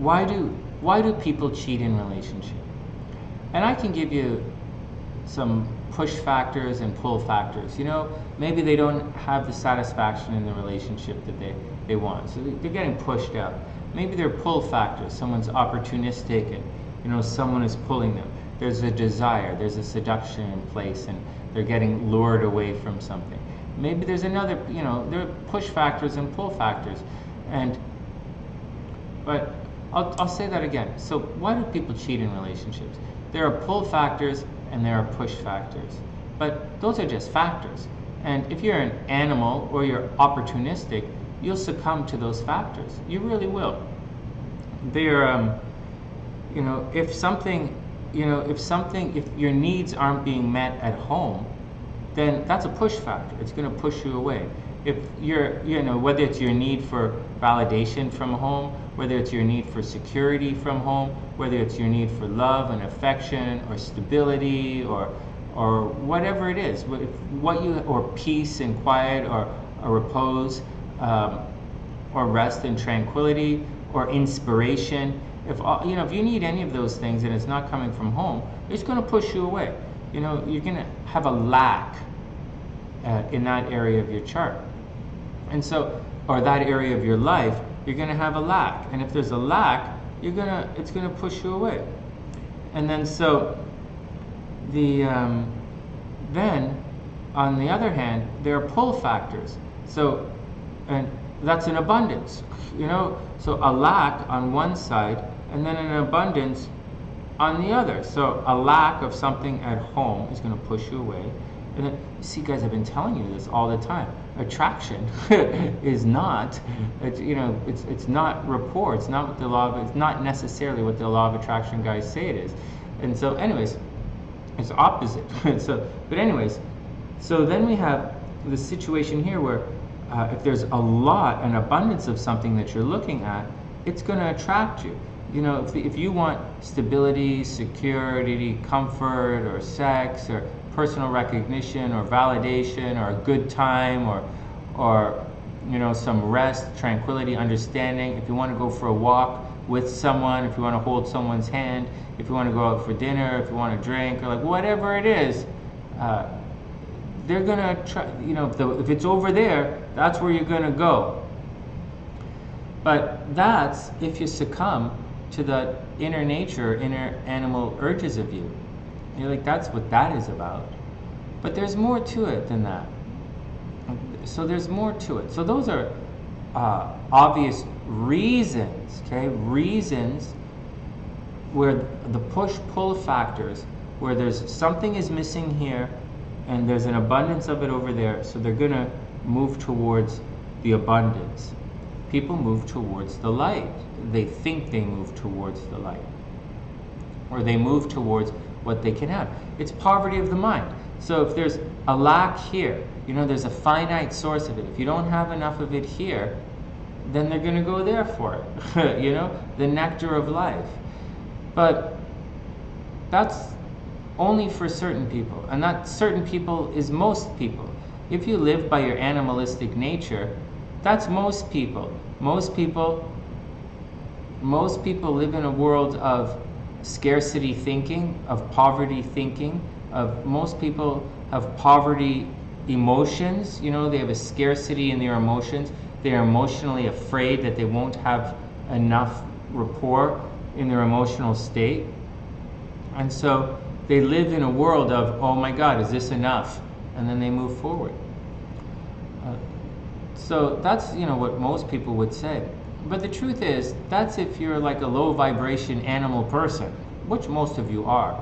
why do people cheat in relationship? And I can give you some push factors and pull factors. You know, maybe they don't have the satisfaction in the relationship that they want, so they're getting pushed out. Maybe they're pull factors. Someone's opportunistic, and you know, someone is pulling them. There's a desire, there's a seduction in place, and they're getting lured away from something. Maybe there's another, you know, there are push factors and pull factors. But I'll say that again. So why do people cheat in relationships? There are pull factors and there are push factors. But those are just factors. And if you're an animal or you're opportunistic, you'll succumb to those factors. You really will. They're, you know, if your needs aren't being met at home, then that's a push factor. It's going to push you away. If you're, you know, whether it's your need for validation from home, whether it's your need for security from home, whether it's your need for love and affection or stability or whatever it is, or peace and quiet or repose, or rest and tranquility or inspiration. If you need any of those things and it's not coming from home, it's going to push you away. You know, you're going to have a lack in that area of your chart. And so, or that area of your life, you're going to have a lack. And if there's a lack, it's going to push you away. And then so, then on the other hand, there are pull factors. So, and that's an abundance, you know. So a lack on one side, and then an abundance on the other. So a lack of something at home is going to push you away. And then, see, guys, I've been telling you this all the time. Attraction is not, it's not rapport. It's not what the law of, it's not necessarily what the law of attraction guys say it is. And so, anyways, it's opposite. But anyways, so then we have the situation here where if there's an abundance of something that you're looking at, it's going to attract you. You know, if you want stability, security, comfort, or sex, or personal recognition, or validation, or a good time, or you know, some rest, tranquility, understanding, if you want to go for a walk with someone, if you want to hold someone's hand, if you want to go out for dinner, if you want to drink, or like whatever it is, they're gonna try. You know, if it's over there, that's where you're gonna go. But that's if you succumb to the inner nature, inner animal urges of you. You're like, that's what that is about. But there's more to it than that. So there's more to it. So those are obvious reasons, okay? Reasons where the push-pull factors, where there's something is missing here and there's an abundance of it over there, so they're gonna move towards the abundance. People move towards the light. They think they move towards the light. Or they move towards what they can have. It's poverty of the mind. So if there's a lack here, you know, there's a finite source of it. If you don't have enough of it here, then they're going to go there for it. You know, the nectar of life. But that's only for certain people. And that certain people is most people. If you live by your animalistic nature, that's most people. Most people live in a world of scarcity thinking, of poverty thinking, most people have poverty emotions. You know, they have a scarcity in their emotions. They are emotionally afraid that they won't have enough rapport in their emotional state. And so they live in a world of, oh my God, is this enough? And then they move forward. So that's, you know, what most people would say. But the truth is, that's if you're like a low vibration animal person, which most of you are.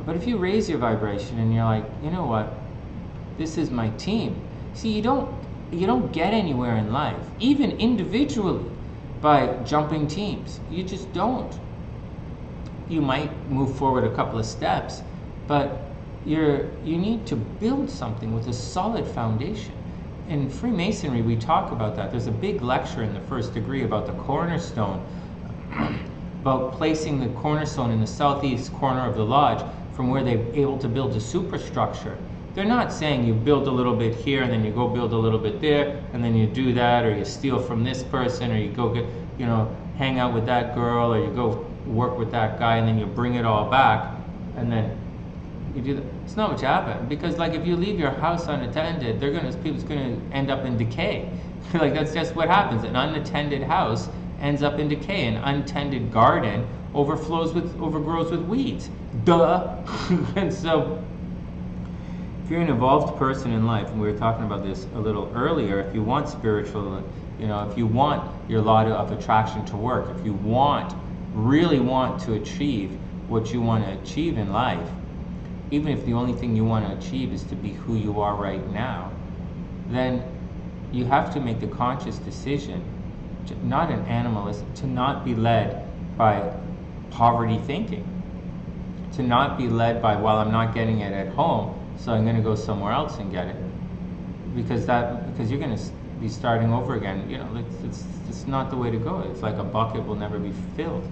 But if you raise your vibration and you're like, you know what, this is my team. See, you don't get anywhere in life, even individually, by jumping teams. You just don't. You might move forward a couple of steps, but you need to build something with a solid foundation. In Freemasonry, we talk about that. There's a big lecture in the first degree about the cornerstone, about placing the cornerstone in the southeast corner of the lodge from where they're able to build a superstructure. They're not saying you build a little bit here and then you go build a little bit there and then you do that, or you steal from this person, or you go get, you know, hang out with that girl, or you go work with that guy, and then you bring it all back, and then you do that. It's not what happened, because like if you leave your house unattended, people's gonna end up in decay. Like that's just what happens. An unattended house ends up in decay. An untended garden overgrows with weeds. Duh. And so, if you're an evolved person in life, and we were talking about this a little earlier, if you want spiritual, if you want your law of attraction to work, if you really want to achieve what you want to achieve in life, even if the only thing you want to achieve is to be who you are right now, then you have to make the conscious decision, not an animalist, to not be led by poverty thinking, to not be led by, well, I'm not getting it at home, so I'm going to go somewhere else and get it, because you're going to be starting over again. It's not the way to go. It's like a bucket will never be filled.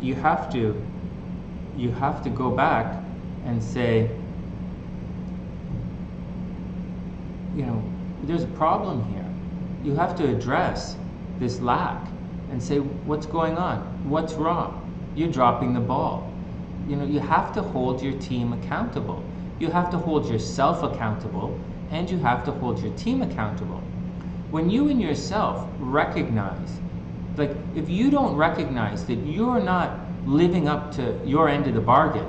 You have to go back and say, there's a problem here. You have to address this lack and say, what's going on? What's wrong? You're dropping the ball. You have to hold your team accountable. You have to hold yourself accountable, and you have to hold your team accountable. When you and yourself recognize, like if you don't recognize that you're not living up to your end of the bargain,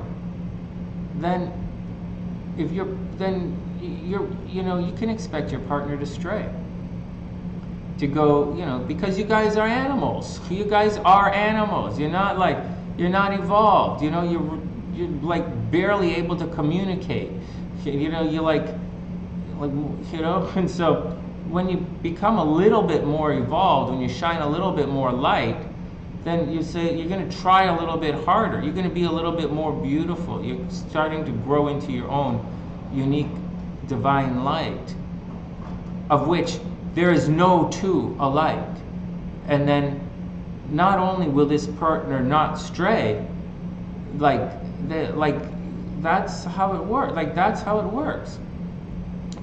then you can expect your partner to stray. To go, because you guys are animals. You guys are animals. You're not evolved. You're like barely able to communicate. You're like, and so when you become a little bit more evolved, when you shine a little bit more light, then you say you're going to try a little bit harder. You're going to be a little bit more beautiful. You're starting to grow into your own unique divine light, of which there is no two alike. And then not only will this partner not stray, that's how it works. That's how it works.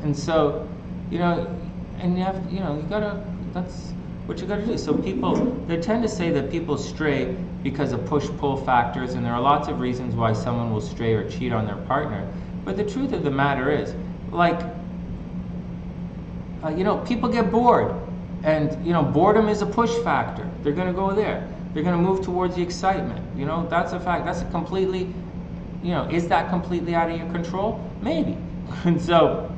And so, and you have, that's what you gotta do. So they tend to say that people stray because of push-pull factors, and there are lots of reasons why someone will stray or cheat on their partner. But the truth of the matter is, people get bored, and boredom is a push factor. They're going to go there. They're going to move towards the excitement. That's a fact. That's a completely, is that completely out of your control? Maybe. And so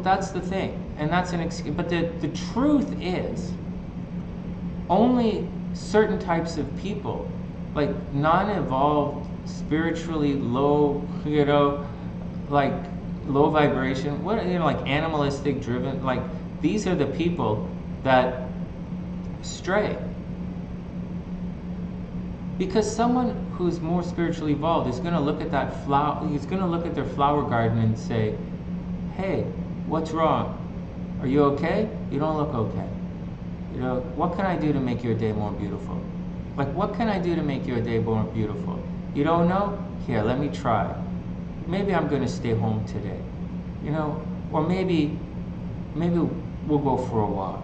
that's the thing, and that's an excuse. But the truth is, only certain types of people, like non-evolved, spiritually low, like low vibration, like animalistic driven, like these are the people that stray. Because someone who's more spiritually evolved is going to look at that flower, he's going to look at their flower garden and say, hey, what's wrong? Are you okay? You don't look okay. What can I do to make your day more beautiful? Like, what can I do to make your day more beautiful? You don't know? Here, let me try. Maybe I'm going to stay home today, or maybe we'll go for a walk.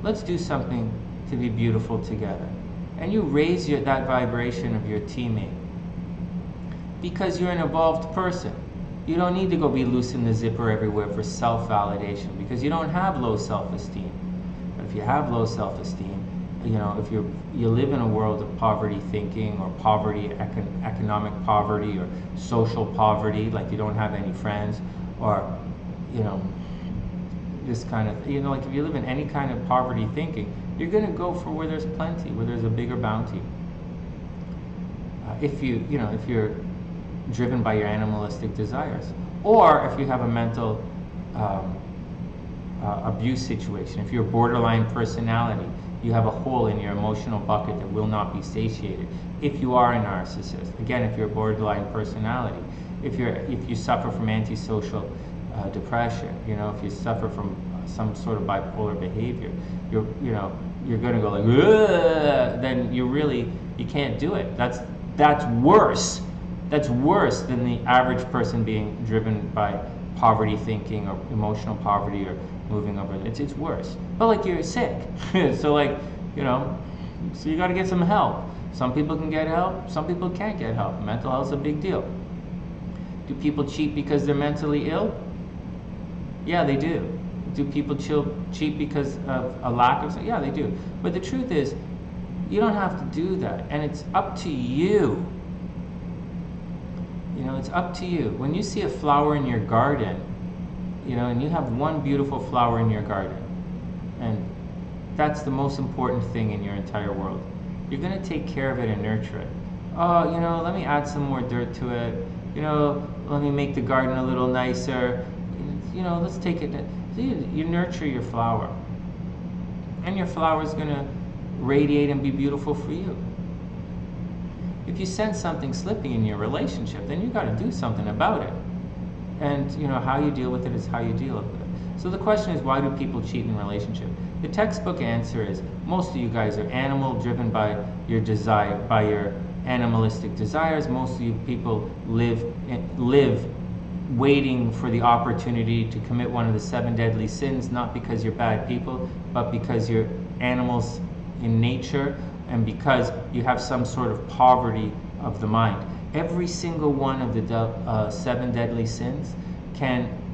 Let's do something to be beautiful together. And you raise that vibration of your teammate, because you're an evolved person. You don't need to go be loosing the zipper everywhere for self-validation, because you don't have low self-esteem. But if you have low self-esteem, if you live in a world of poverty thinking, or poverty, economic poverty, or social poverty, like you don't have any friends, or this kind of, like if you live in any kind of poverty thinking, you're going to go for where there's plenty, where there's a bigger bounty. If you're driven by your animalistic desires, or if you have a mental abuse situation, if you're a borderline personality, you have a hole in your emotional bucket that will not be satiated. If you are a narcissist, again, if you're a borderline personality, if you suffer from antisocial depression, if you suffer from some sort of bipolar behavior, you're going to go like, ugh, then you can't do it. That's worse. That's worse than the average person being driven by poverty thinking, or emotional poverty, or moving over. It's worse. But like you're sick, so like, you know, so you got to get some help. Some people can get help, some people can't get help. Mental health is a big deal. Do people cheat because they're mentally ill? Yeah, they do. Do people cheat because of a lack of? Yeah, they do. But the truth is, you don't have to do that, and it's up to you. You know, it's up to you. When you see a flower in your garden, you know, and you have one beautiful flower in your garden, and that's the most important thing in your entire world. You're going to take care of it and nurture it. Oh, you know, let me add some more dirt to it. You know, let me make the garden a little nicer. You know, let's take it. So you nurture your flower. And your flower is going to radiate and be beautiful for you. If you sense something slipping in your relationship, then you've got to do something about it. And, you know, how you deal with it is how you deal with it. So the question is, why do people cheat in relationship? The textbook answer is, most of you guys are animal, driven by your desire, by your animalistic desires. Most of you people live waiting for the opportunity to commit one of the 7 deadly sins, not because you're bad people, but because you're animals in nature, and because you have some sort of poverty of the mind. Every single one of the 7 deadly sins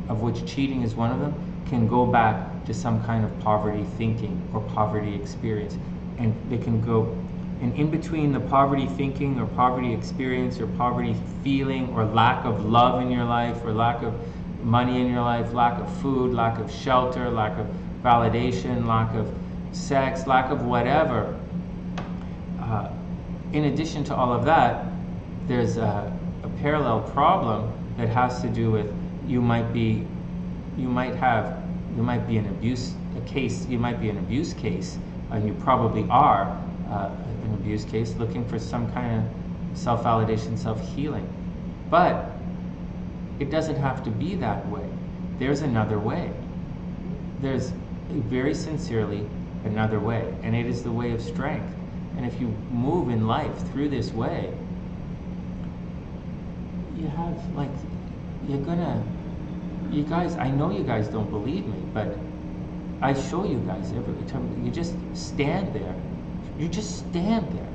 of which cheating is one of them, can go back to some kind of poverty thinking or poverty experience. And they can go, and in between the poverty thinking or poverty experience or poverty feeling or lack of love in your life or lack of money in your life, lack of food, lack of shelter, lack of validation, lack of sex, lack of whatever, in addition to all of that, there's a parallel problem that has to do with you might be an abuse case, and you probably are an abuse case looking for some kind of self-validation, self-healing. But it doesn't have to be that way. There's another way. There's very sincerely another way, and it is the way of strength. And if you move in life through this way, you have, like, you guys, I know you guys don't believe me, but I show you guys every time. You just stand there. You just stand there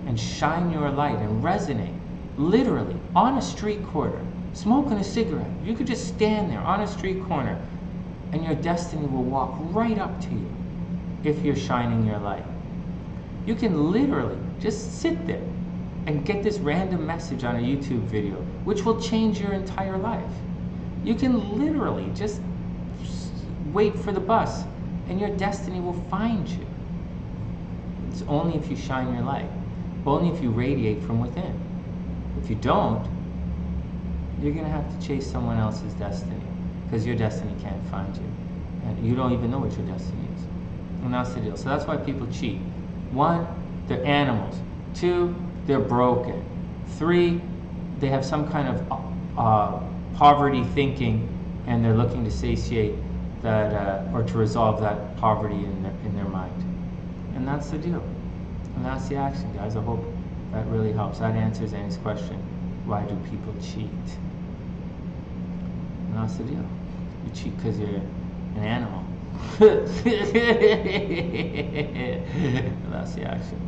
and shine your light and resonate, literally, on a street corner, smoking a cigarette. You could just stand there on a street corner, and your destiny will walk right up to you if you're shining your light. You can literally just sit there and get this random message on a YouTube video, which will change your entire life. You can literally just wait for the bus, and your destiny will find you. It's only if you shine your light, only if you radiate from within. If you don't, you're going to have to chase someone else's destiny, because your destiny can't find you, and you don't even know what your destiny is. And that's the deal. So that's why people cheat. 1, they're animals. 2, they're broken. 3, they have some kind of poverty thinking, and they're looking to satiate that or to resolve that poverty in their mind. And that's the deal. And that's the action, guys. I hope that really helps. That answers Annie's question. Why do people cheat? And that's the deal. You cheat because you're an animal. That's the action.